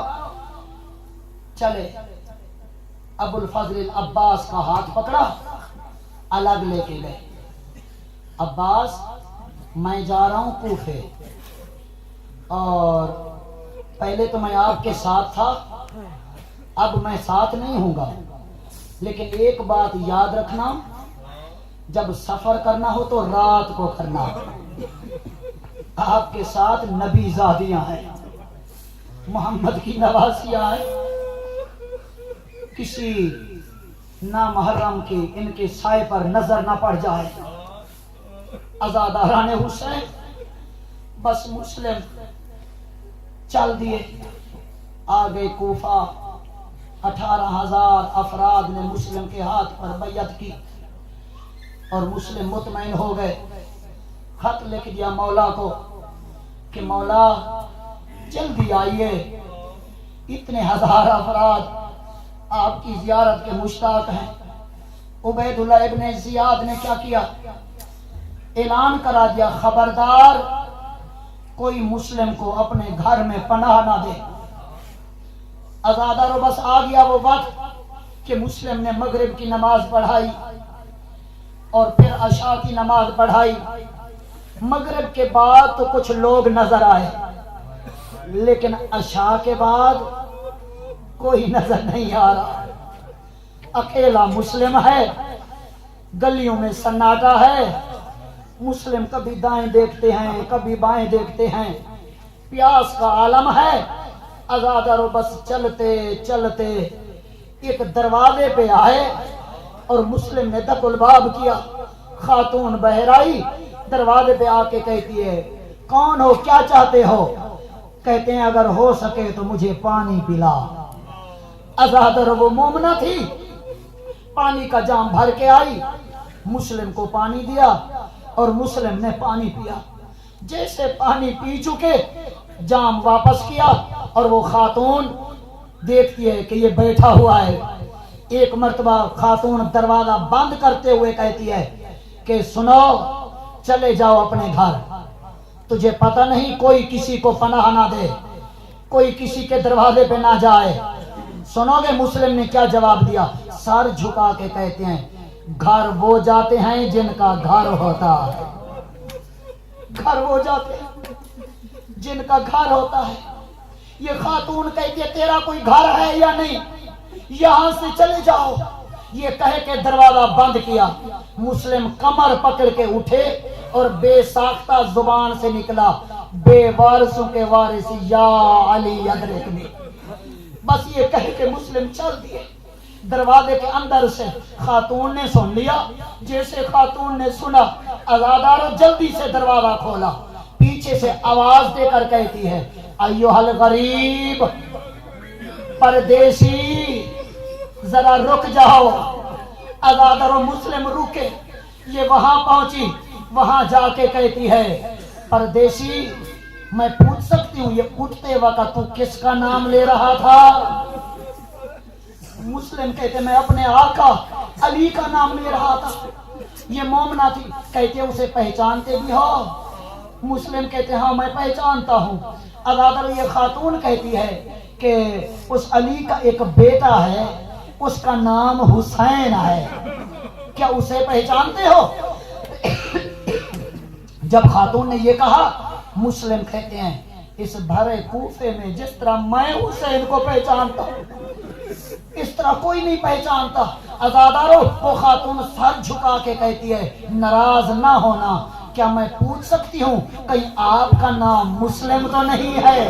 چلے، ابو الفضل العباس کا ہاتھ پکڑا، الگ لے کے گئے۔ عباس میں جا رہا ہوں کوفے، اور پہلے تو میں آپ کے ساتھ تھا، اب میں ساتھ نہیں ہوں گا، لیکن ایک بات یاد رکھنا، جب سفر کرنا ہو تو رات کو کرنا۔ آپ کے ساتھ نبی زادیاں ہیں، محمد کی نواسیاں ہیں، کسی نامحرم کی ان کے سائے پر نظر نہ پڑ جائے۔ عزاداران حسین بس مسلم چل دیے، آگے کوفہ۔ 18,000 افراد نے مسلم کے ہاتھ پر بیعت کی اور مسلم مطمئن ہو گئے۔ خط لکھ دیا مولا کو کہ مولا جلدی آئیے، اتنے ہزار افراد آپ کی زیارت کے مشتاق ہیں۔ عبید اللہ ابن زیاد نے کیا کیا؟ اعلان کرا دیا خبردار کوئی مسلم کو اپنے گھر میں پناہ نہ دے۔ عزادارو بس آ گیا وہ وقت کہ مسلم نے مغرب کی نماز پڑھائی اور پھر عشاء کی نماز پڑھائی۔ مغرب کے بعد تو کچھ لوگ نظر آئے، لیکن عشاء کے بعد کوئی نظر نہیں آ رہا، اکیلا مسلم ہے، گلیوں میں سناٹا ہے۔ مسلم کبھی دائیں دیکھتے ہیں، کبھی بائیں دیکھتے ہیں، پیاس کا عالم ہے۔ عزادارو بس چلتے چلتے ایک دروازے پہ آئے اور مسلم نے دق الباب کیا۔ خاتون بہرائی دروازے پہ آ کے کہتی ہے کون ہو، کیا چاہتے ہو؟ کہتے ہیں اگر ہو سکے تو مجھے پانی پلا۔ عزادارو وہ مومنہ تھی، پانی کا جام بھر کے آئی، مسلم کو پانی دیا اور مسلم نے پانی پیا۔ جیسے پانی پی چکے جام واپس کیا اور وہ خاتون دیکھتی ہے کہ یہ بیٹھا ہوا ہے۔ ایک مرتبہ خاتون دروازہ بند کرتے ہوئے کہتی ہے کہ سنو چلے جاؤ اپنے گھر، تجھے پتہ نہیں کوئی کسی کو پناہ نہ دے، کوئی کسی کے دروازے پہ نہ جائے۔ سنو گے مسلم نے کیا جواب دیا؟ سر جھکا کے کہتے ہیں گھر وہ جاتے ہیں جن کا گھر ہوتا ہے، گھر وہ جاتے ہیں جن کا گھر ہوتا ہے۔ یہ خاتون کہتی ہے تیرا کوئی گھر ہے یا نہیں، یہاں سے چلے جاؤ۔ یہ کہہ کے دروازہ بند کیا۔ مسلم کمر پکڑ کے اٹھے اور بے ساختہ زبان سے نکلا بے وارثوں کے وارث یا علی ادرکنی۔ بس یہ کہہ کے مسلم چل دیے۔ دروازے کے اندر سے خاتون نے سن لیا، جیسے خاتون نے سنا عزادارو جلدی سے دروازہ کھولا، پیچھے سے آواز دے کر کہتی ہے ایوہ الغریب، پردیسی ذرا رک جاؤ۔ عزادارو مسلم رکے، یہ وہاں پہنچی، وہاں جا کے کہتی ہے پردیسی میں پوچھ سکتی ہوں یہ اٹھتے وقت تو کس کا نام لے رہا تھا؟ مسلم کہتے میں اپنے آقا علی کا نام لے رہا تھا۔ یہ مومنہ تھی، کہتے اسے پہچانتے بھی ہو؟ مسلم کہتے ہاں میں پہچانتا ہوں۔ عزادارو یہ خاتون کہتی ہے کہ اس علی کا ایک بیٹا ہے، اس کا نام حسین ہے، کیا اسے پہچانتے ہو؟ جب خاتون نے یہ کہا مسلم کہتے ہیں اس بھرے کوفے میں جس طرح میں حسین کو پہچانتا ہوں اس طرح کوئی نہیں پہچانتا۔ عزادارو وہ خاتون سر جھکا کے کہتی ہے ناراض نہ ہونا، کیا میں پوچھ سکتی ہوں کہیں آپ کا نام مسلم تو نہیں ہے؟